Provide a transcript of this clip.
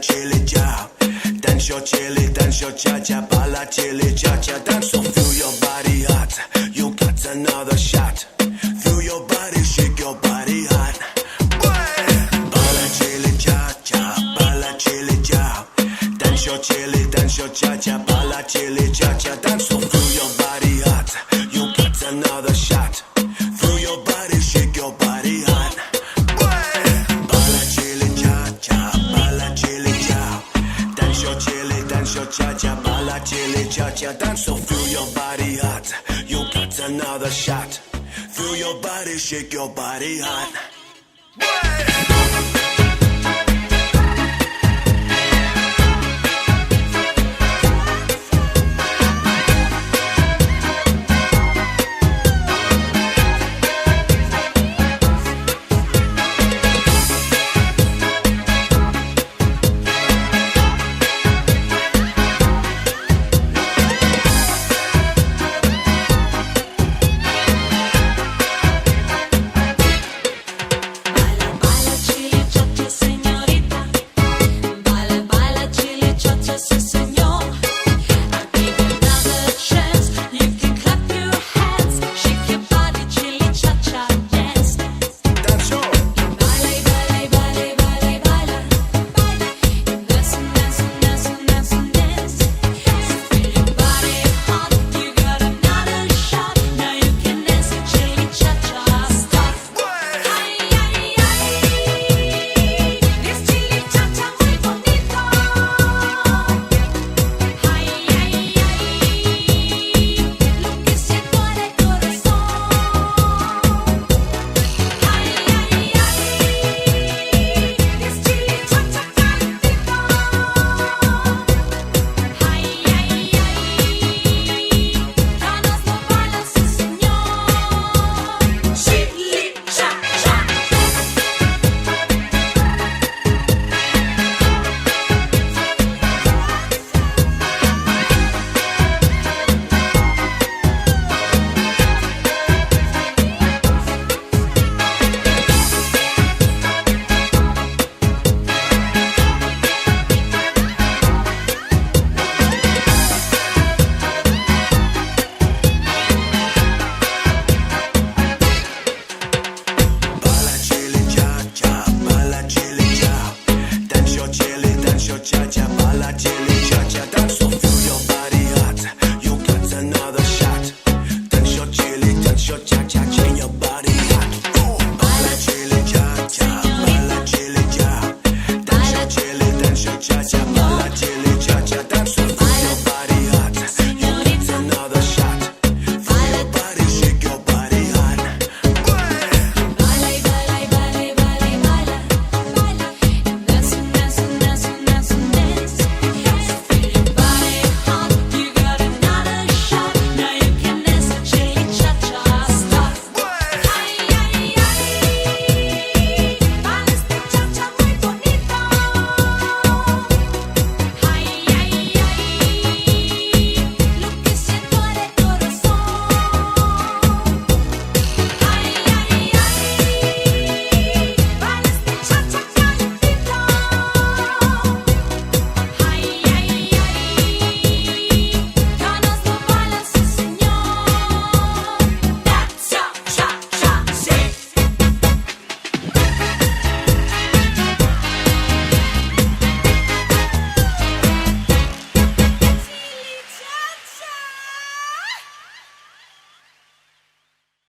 chili cha. Dance your chili, dance your cha-cha, balla chili cha-cha. Dance so feel your body hot. You got another shot. Feel your body, shake your body hot. Balla chili cha-cha, balla chili cha. Dance your chili, dance your cha-cha, balla chili cha-cha. Dance so feel your body hot. You got another shot. Feel your body, shake your body hot. Balla chili cha-cha, balla chili cha. Dance your chili, dance your cha-cha, balla chili cha-cha. Dance so feel your body hot. You got another shot. Feel your body, shake your body hot.